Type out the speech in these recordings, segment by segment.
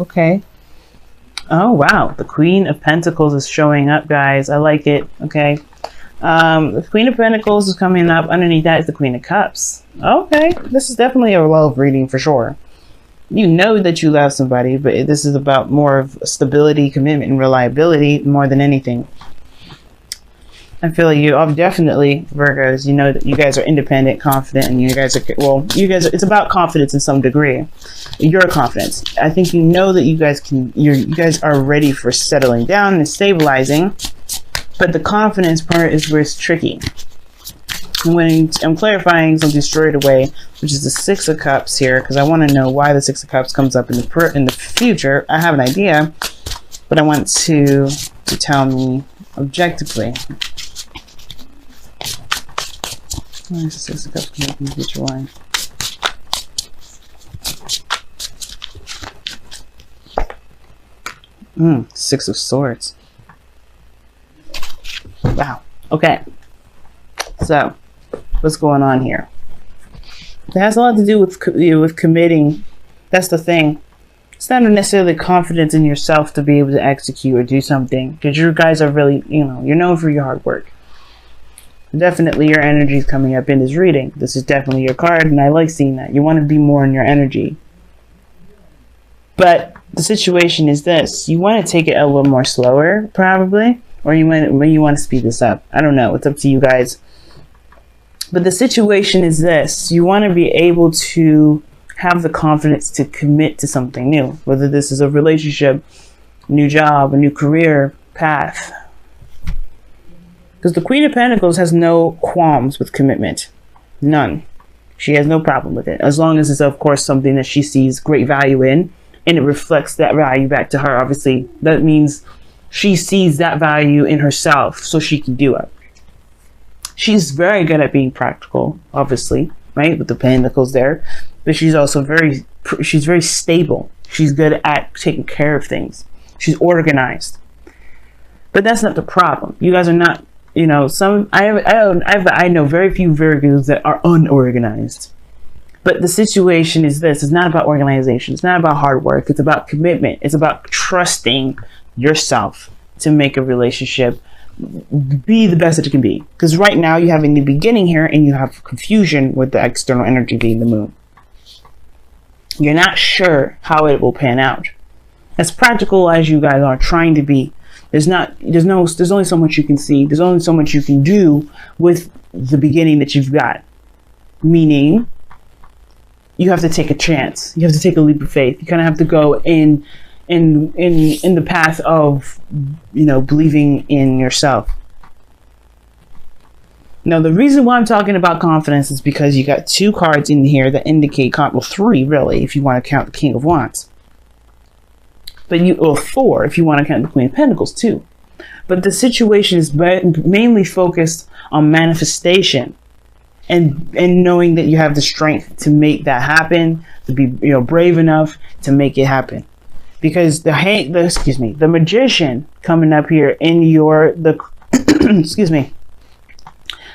Okay. Oh, wow. The Queen of Pentacles is showing up, guys. I like it. Okay. The Queen of Pentacles is coming up. Underneath that is the Queen of Cups. Okay. This is definitely a love reading for sure. You know that you love somebody, but this is about more of stability, commitment, and reliability more than anything. I feel like you are definitely Virgos. You know that you guys are independent, confident, and you guys are, well, you guys, it's about confidence in some degree. Your confidence. I think you know that you guys can, you guys are ready for settling down and stabilizing, but the confidence part is where it's tricky. And when I'm clarifying something straight away, which is the Six of Cups here, because I want to know why the Six of Cups comes up in the future. I have an idea, but I want to tell me objectively. Why is the Six of Cups coming up in the future? Why? Six of Swords. Wow. Okay. So, what's going on here? It has a lot to do with committing. That's the thing. It's not necessarily confidence in yourself to be able to execute or do something, because you guys are really, you're known for your hard work. Definitely your energy is coming up in this reading. This is definitely your card, and I like seeing that. You want to be more in your energy. But the situation is this. You want to take it a little more slower, probably, or you want to speed this up. I don't know. It's up to you guys. But the situation is this. You want to be able to have the confidence to commit to something new, whether this is a relationship, new job, a new career path. Because the Queen of Pentacles has no qualms with commitment. None. She has no problem with it. As long as it's, of course, something that she sees great value in, and it reflects that value back to her. Obviously, that means she sees that value in herself, so she can do it. She's very good at being practical, obviously, right? With the Pentacles there. But she's also very stable. She's good at taking care of things. She's organized. But that's not the problem. You guys are not, I know very few Virgos that are unorganized. But the situation is this. It's not about organization. It's not about hard work. It's about commitment. It's about trusting yourself to make a relationship be the best that it can be. Because right now you have a new beginning here, and you have confusion with the external energy being the moon. You're not sure how it will pan out. As practical as you guys are trying to be, there's only so much you can see. There's only so much you can do with the beginning that you've got. Meaning, you have to take a chance. You have to take a leap of faith. You kind of have to go in the path of, believing in yourself. Now, the reason why I'm talking about confidence is because you got two cards in here that indicate, three really, if you want to count the King of Wands. Or four, if you want to count the Queen of Pentacles too. But the situation is mainly focused on manifestation and knowing that you have the strength to make that happen, to be brave enough to make it happen. Because the Magician coming up here in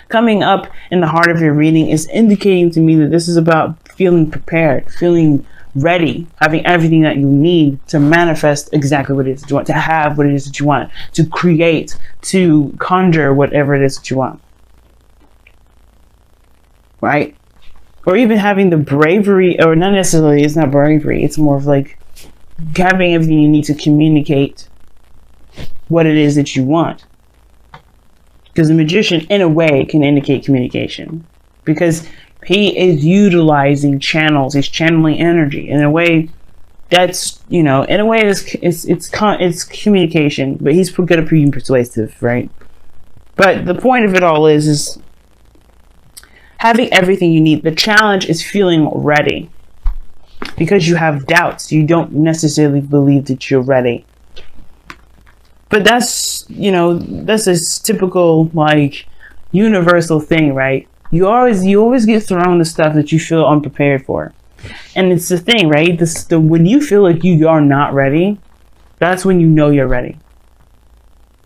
coming up in the heart of your reading is indicating to me that this is about feeling prepared, feeling ready, having everything that you need to manifest exactly what it is that you want, to have what it is that you want, to create, to conjure whatever it is that you want. Right? Or even having the bravery, or not necessarily, it's not bravery, it's more of like having everything you need to communicate what it is that you want. Because the Magician, in a way, can indicate communication. Because he is utilizing channels. He's channeling energy in a way that's, it's communication. But he's good at being persuasive, right? But the point of it all is having everything you need. The challenge is feeling ready. Because you have doubts. You don't necessarily believe that you're ready. But that's a typical, universal thing, right? You always get thrown the stuff that you feel unprepared for. And it's the thing, right? When you feel like you are not ready, that's when you know you're ready.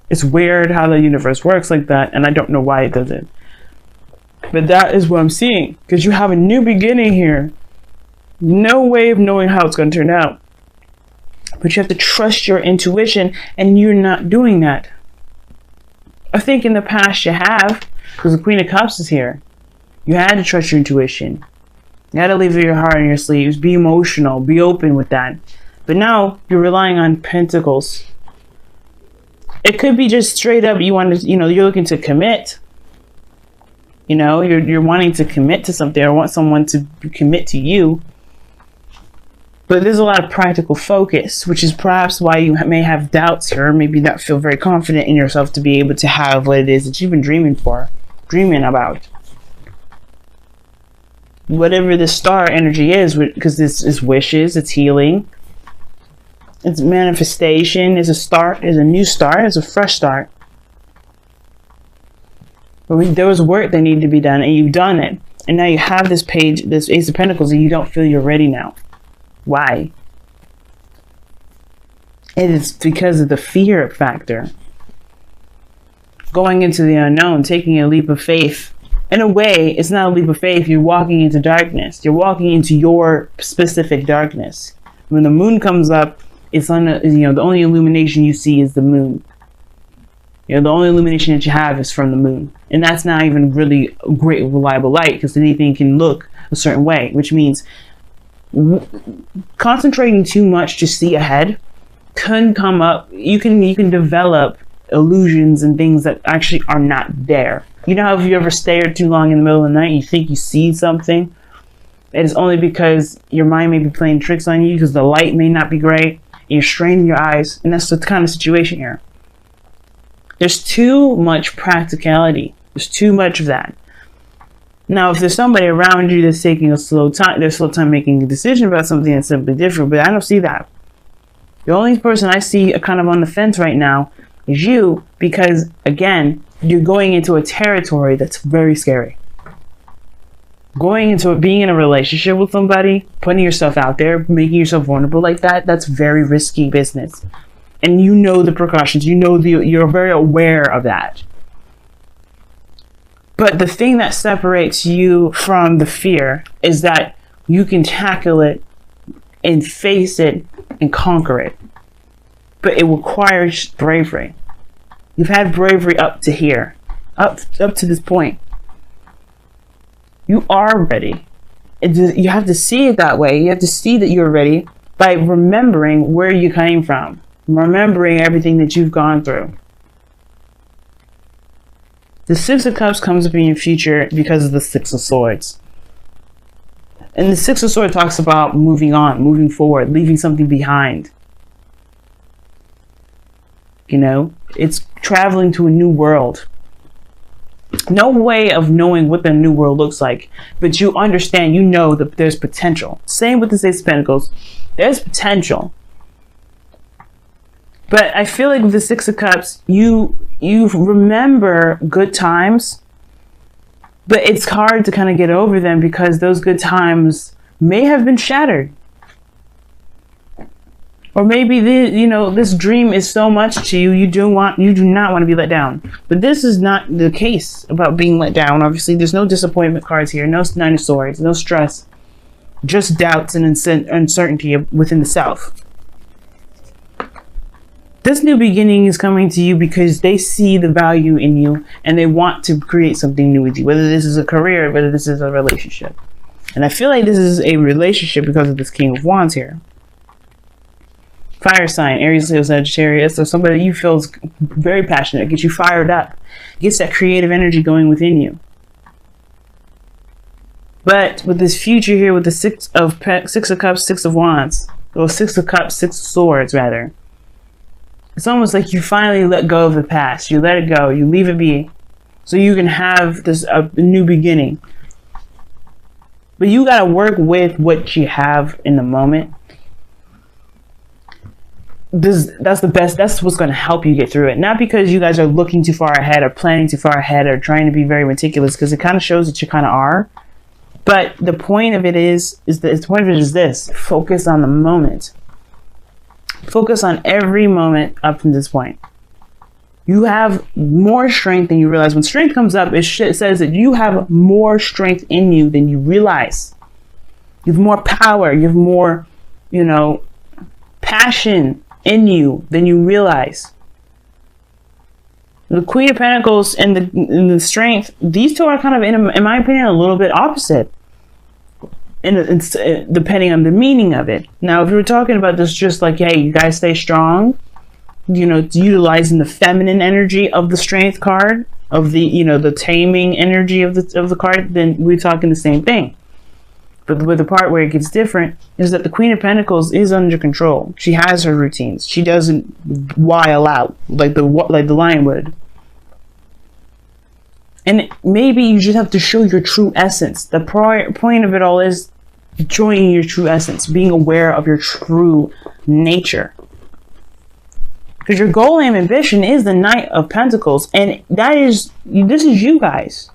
It's weird how the universe works like that, and I don't know why it does it. But that is what I'm seeing. Because you have a new beginning here. No way of knowing how it's going to turn out. But you have to trust your intuition, and you're not doing that. I think in the past you have, because the Queen of Cups is here. You had to trust your intuition. You had to leave your heart on your sleeves. Be emotional. Be open with that. But now you're relying on Pentacles. It could be just straight up you want to, you're looking to commit. You're wanting to commit to something or want someone to commit to you. But there's a lot of practical focus, which is perhaps why you may have doubts here, or maybe not feel very confident in yourself to be able to have what it is that you've been dreaming about. Whatever the star energy is, because this is wishes, it's healing, it's manifestation, it's a start, it's a new start, it's a fresh start. But there was work that needed to be done, and you've done it. And now you have this page, this Ace of Pentacles, and you don't feel you're ready now. Why? It is because of the fear factor. Going into the unknown, taking a leap of faith. In a way, it's not a leap of faith. You're walking into darkness. You're walking into your specific darkness. When the moon comes up, it's on the only illumination you see is the moon. The only illumination that you have is from the moon. And that's not even really a great reliable light, because anything can look a certain way, which means concentrating too much to see ahead can come up. You can develop illusions and things that actually are not there. You know how if you ever stare too long in the middle of the night, you think you see something? It is only because your mind may be playing tricks on you, because the light may not be great, and you're straining your eyes, and that's the kind of situation here. There's too much practicality. There's too much of that. Now, if there's somebody around you that's taking slow time making a decision about something that's simply different, but I don't see that. The only person I see kind of on the fence right now is you, because, again, you're going into a territory that's very scary. Going into being in a relationship with somebody, putting yourself out there, making yourself vulnerable like that, that's very risky business. And you know the precautions, you're very aware of that. But the thing that separates you from the fear is that you can tackle it and face it and conquer it. But it requires bravery. You've had bravery up to here, up to this point. You are ready. You have to see it that way. You have to see that you're ready by remembering where you came from, remembering everything that you've gone through. The Six of Cups comes up in your future because of the Six of Swords. And the Six of Swords talks about moving on, moving forward, leaving something behind. It's traveling to a new world. No way of knowing what the new world looks like, but you understand, that there's potential. Same with the Six of Pentacles. There's potential. But I feel like with the Six of Cups, you remember good times, but it's hard to kind of get over them because those good times may have been shattered. Or maybe this dream is so much to you, you do not want to be let down. But this is not the case about being let down. Obviously, there's no disappointment cards here, no Nine of Swords, no stress, just doubts and uncertainty within the self. This new beginning is coming to you because they see the value in you and they want to create something new with you, whether this is a career, whether this is a relationship. And I feel like this is a relationship because of this King of Wands here. Fire sign, Aries, Leo, Sagittarius, or somebody that you feel is very passionate, gets you fired up, gets that creative energy going within you. But with this future here, with the Six of Cups, Six of Wands, or Six of Cups, Six of Swords, rather, it's almost like you finally let go of the past. You let it go. You leave it be, so you can have this a new beginning. But you got to work with what you have in the moment. That's the best. That's what's going to help you get through it. Not because you guys are looking too far ahead or planning too far ahead or trying to be very meticulous, because it kind of shows that you kind of are. But the point of it is this: focus on the moment. Focus on every moment up to this point. You have more strength than you realize. When strength comes up, it says that you have more strength in you than you realize. You have more power. You have more, passion in you than you realize. The Queen of Pentacles and the Strength, these two are kind of, in my opinion, a little bit opposite. Depending on the meaning of it. Now, if we were talking about this just like, hey, you guys stay strong, you know, utilizing the feminine energy of the Strength card, of the, you know, the taming energy of the card, then we're talking the same thing. But with the part where it gets different is that the Queen of Pentacles is under control. She has her routines. She doesn't wild out like the lion would. And maybe you just have to show your true essence. The point of it all is showing your true essence, being aware of your true nature. Because your goal and ambition is the Knight of Pentacles, and this is you guys.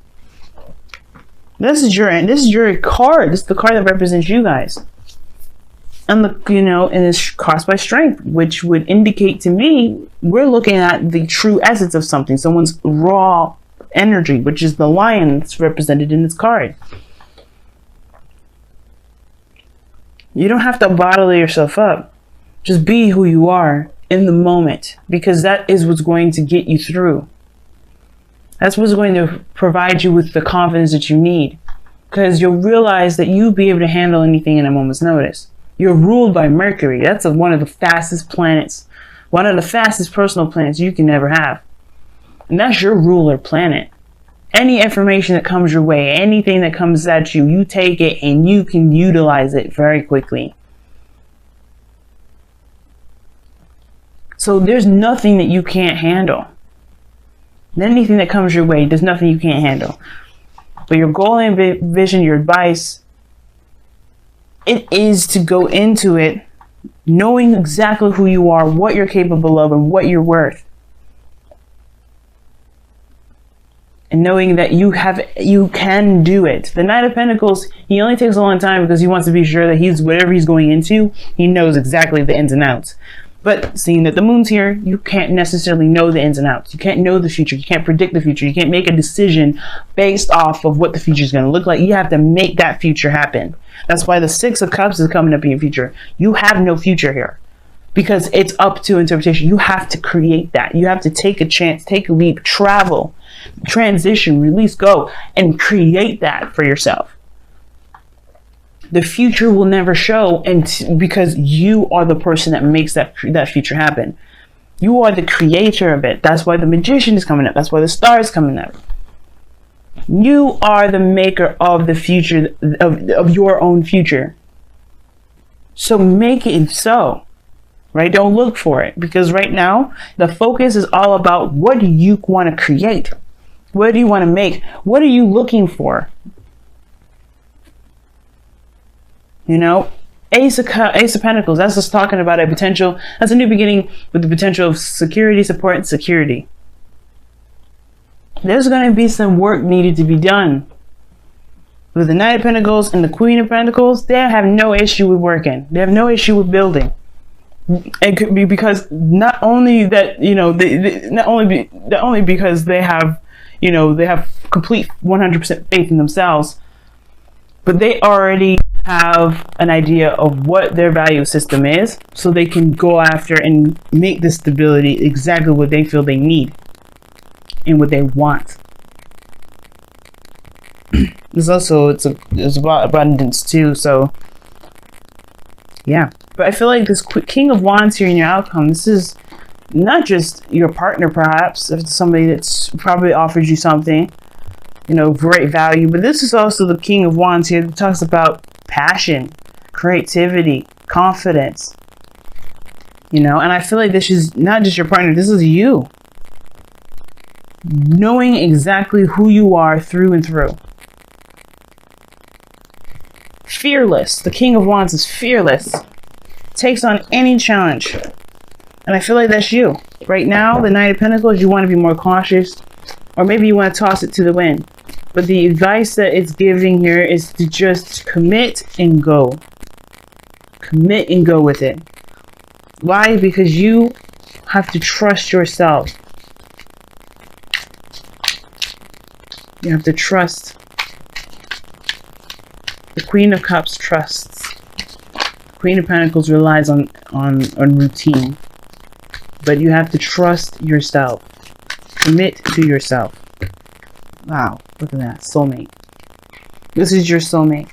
This is your card. This is the card that represents you guys. And and it's crossed by Strength, which would indicate to me we're looking at the true essence of something, someone's raw energy, which is the lion that's represented in this card. You don't have to bottle yourself up. Just be who you are in the moment, because that is what's going to get you through. That's what's going to provide you with the confidence that you need, because you'll realize that you'll be able to handle anything in a moment's notice. You're ruled by Mercury. That's one of the fastest planets, one of the fastest personal planets you can ever have. And that's your ruler planet. Any information that comes your way, anything that comes at you, you take it and you can utilize it very quickly. So there's nothing that you can't handle. Anything that comes your way, there's nothing you can't handle. But your goal and vision, your advice, it is to go into it knowing exactly who you are, what you're capable of, and what you're worth. And knowing that you can do it. The Knight of Pentacles, he only takes a long time because he wants to be sure that whatever he's going into, he knows exactly the ins and outs. But seeing that the moon's here, you can't necessarily know the ins and outs. You can't know the future. You can't predict the future. You can't make a decision based off of what the future is going to look like. You have to make that future happen. That's why the Six of Cups is coming up in your future. You have no future here, because it's up to interpretation. You have to create that. You have to take a chance, take a leap, travel, transition, release, go, and create that for yourself. The future will never show, and because you are the person that makes that future happen. You are the creator of it. That's why the Magician is coming up. That's why the Star is coming up. You are the maker of the future, of your own future. So make it so. Right? Don't look for it, because right now the focus is all about what do you want to create? What do you want to make? What are you looking for? You know, Ace of Pentacles, that's just talking about a potential, that's a new beginning with the potential of security, support, and security. There's going to be some work needed to be done. With the Knight of Pentacles and the Queen of Pentacles, they have no issue with working. They have no issue with building. It could be because not only that, not only because they have, they have complete 100% faith in themselves, but they already have an idea of what their value system is, so they can go after and make the stability exactly what they feel they need and what they want. There's also, it's about abundance too, so yeah. But I feel like this King of Wands here in your outcome, this is not just your partner, perhaps, if it's somebody that's probably offers you something, great value, but this is also the King of Wands here that talks about passion, creativity, confidence, and I feel like this is not just your partner, this is you. Knowing exactly who you are through and through. Fearless. The King of Wands is fearless. Takes on any challenge. And I feel like that's you. Right now, the Knight of Pentacles, you want to be more cautious, or maybe you want to toss it to the wind. But the advice that it's giving here is to just commit and go. Commit and go with it. Why? Because you have to trust yourself. You have to trust. The Queen of Cups trusts. Queen of Pentacles relies on routine. But you have to trust yourself. Commit to yourself. Wow, look at that. Soulmate. This is your soulmate.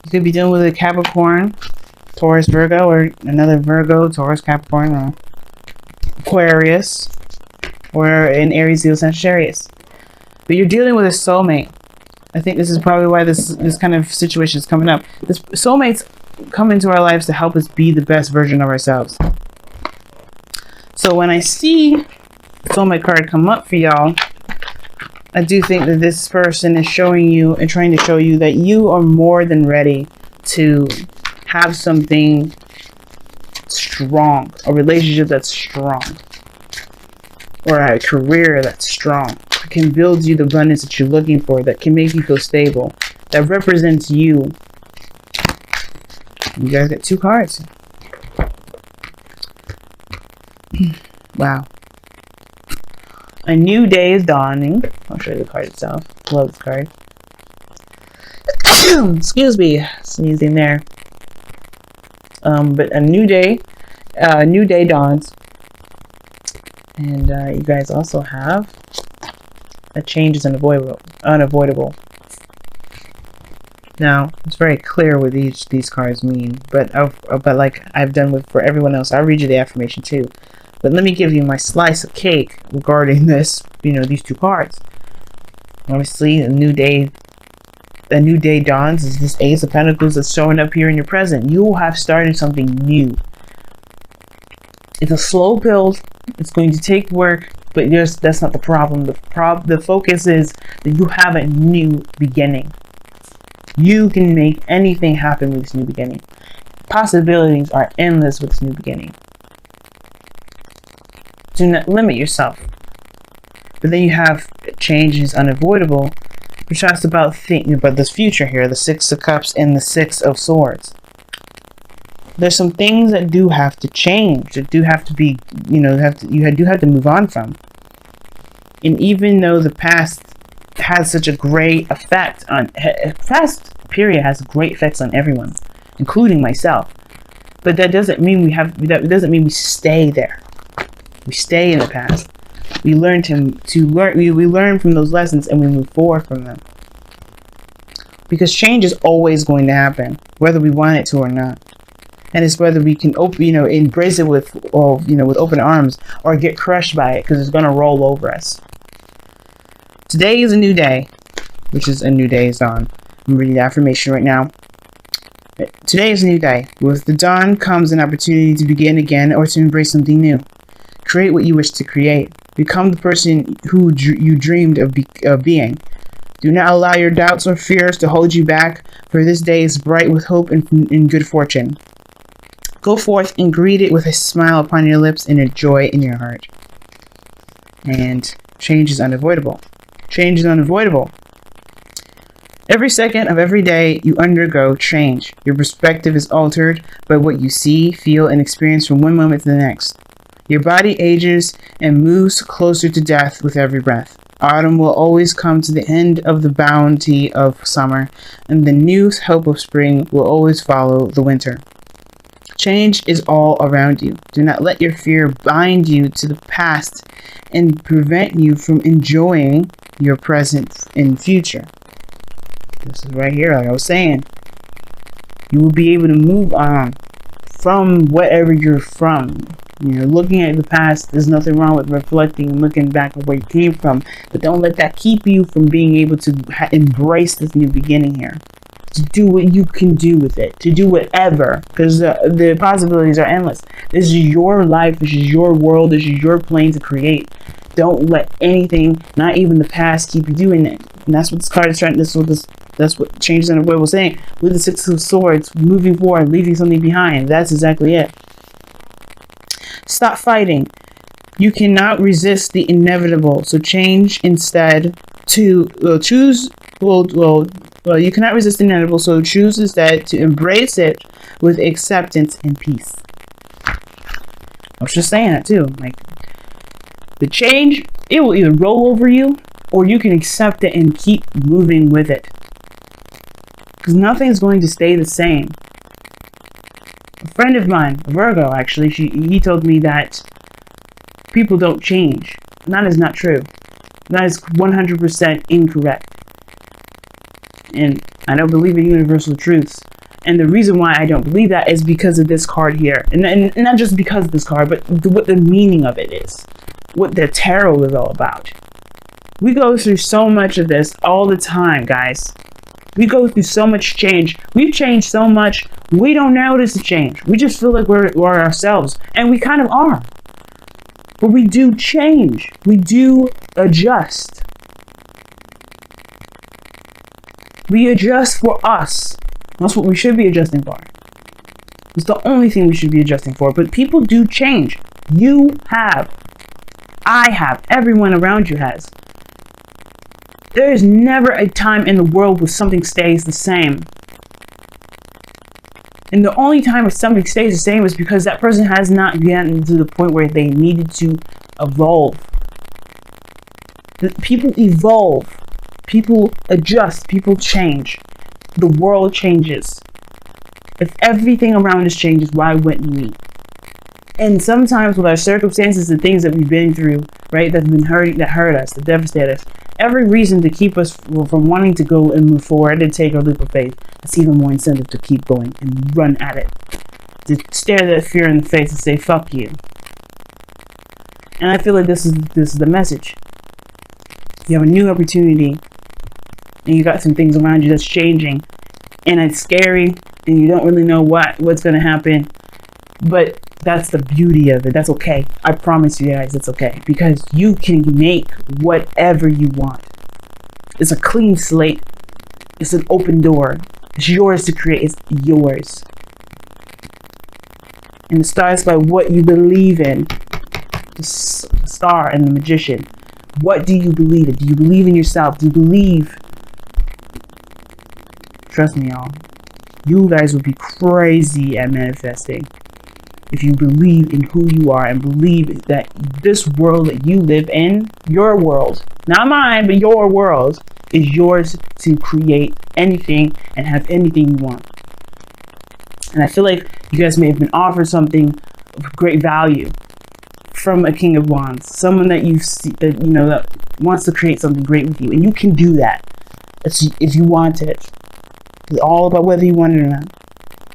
You could be dealing with a Capricorn, Taurus, Virgo, or another Virgo, Taurus, Capricorn, or Aquarius, or an Aries, Leo, Sagittarius. But you're dealing with a soulmate. I think this is probably why this kind of situation is coming up. This soulmates come into our lives to help us be the best version of ourselves. So when I see the soulmate card come up for y'all, I do think that this person is showing you and trying to show you that you are more than ready to have something strong, a relationship that's strong, or a career that's strong, that can build you the abundance that you're looking for, that can make you feel stable, that represents you. You guys got 2 cards. Wow. A new day is dawning. I'll show you the card itself. Love this card. Excuse me, sneezing there. But a new day dawns. And you guys also have a change is unavoidable. Now, it's very clear what these cards mean, but like I've done for everyone else, I'll read you the affirmation too. But let me give you my slice of cake regarding this, these 2 cards. Obviously, a new day dawns is this Ace of Pentacles that's showing up here in your present. You will have started something new. It's a slow build. It's going to take work, but that's not the problem. The focus is that you have a new beginning. You can make anything happen with this new beginning. Possibilities are endless with this new beginning. Do not limit yourself. But then you have change is unavoidable, which talks about thinking about this future here, the 6 of Cups and the 6 of Swords. There's some things that do have to change, that do have to be, you do have to move on from. And even though the past has such a great effect on, past period has great effects on everyone, including myself. But that doesn't mean we stay there. We stay in the past. We learn we learn from those lessons and we move forward from them. Because change is always going to happen, whether we want it to or not. And it's whether we can embrace it with open arms or get crushed by it, because it's going to roll over us. Today is a new day, which is a new day is dawn. I'm reading the affirmation right now. Today is a new day. With the dawn comes an opportunity to begin again or to embrace something new. Create what you wish to create. Become the person who you dreamed of being. Do not allow your doubts or fears to hold you back, for this day is bright with hope and good fortune. Go forth and greet it with a smile upon your lips and a joy in your heart. And change is unavoidable. Change is unavoidable. Every second of every day you undergo change. Your perspective is altered by what you see, feel, and experience from one moment to the next. Your body ages and moves closer to death with every breath. Autumn will always come to the end of the bounty of summer, and the new hope of spring will always follow the winter. Change is all around you. Do not let your fear bind you to the past and prevent you from enjoying your present and future. This is right here, like I was saying. You will be able to move on from wherever you're from. Looking at the past, there's nothing wrong with reflecting and looking back at where you came from. But don't let that keep you from being able to embrace this new beginning here. To do what you can do with it. To do whatever. Because the possibilities are endless. This is your life. This is your world. This is your plane to create. Don't let anything, not even the past, keep you doing it. And that's what this card is trying. That's what changes in the way we're saying. With the 6 of Swords, moving forward, leaving something behind. That's exactly it. Stop fighting. You cannot resist the inevitable. So change instead to choose. You cannot resist the inevitable. So choose instead to embrace it with acceptance and peace. I was just saying that too. Like the change, it will either roll over you, or you can accept it and keep moving with it. Because nothing's going to stay the same. friend of mine, Virgo, actually, he told me that people don't change. And that is not true. That is 100% incorrect. And I don't believe in universal truths. And the reason why I don't believe that is because of this card here. And not just because of this card, but what the meaning of it is. What the tarot is all about. We go through so much of this all the time, guys. We go through so much change. We've changed so much, we don't notice the change. We just feel like we're ourselves. And we kind of are. But we do change. We do adjust. We adjust for us. That's what we should be adjusting for. It's the only thing we should be adjusting for. But people do change. You have. I have. Everyone around you has. There is never a time in the world where something stays the same. And the only time where something stays the same is because that person has not gotten to the point where they needed to evolve. People evolve. People adjust. People change. The world changes. If everything around us changes, why wouldn't we? And sometimes with our circumstances and things that we've been through, right, that hurt us, that devastate us, every reason to keep us from wanting to go and move forward and take our leap of faith, that's even more incentive to keep going and run at it. To stare that fear in the face and say, fuck you. And I feel like this is the message. You have a new opportunity and you got some things around you that's changing and it's scary and you don't really know what's going to happen. But that's the beauty of it. That's okay. I promise you guys it's okay. Because you can make whatever you want. It's a clean slate. It's an open door. It's yours to create. It's yours. And it starts by what you believe in. The star and the magician. What do you believe in? Do you believe in yourself? Do you believe? Trust me, y'all. You guys will be crazy at manifesting. If you believe in who you are and believe that this world that you live in, your world, not mine, but your world, is yours to create anything and have anything you want. And I feel like you guys may have been offered something of great value from a King of Wands, someone that you see, that you know that wants to create something great with you, and you can do that if you want it. It's all about whether you want it or not.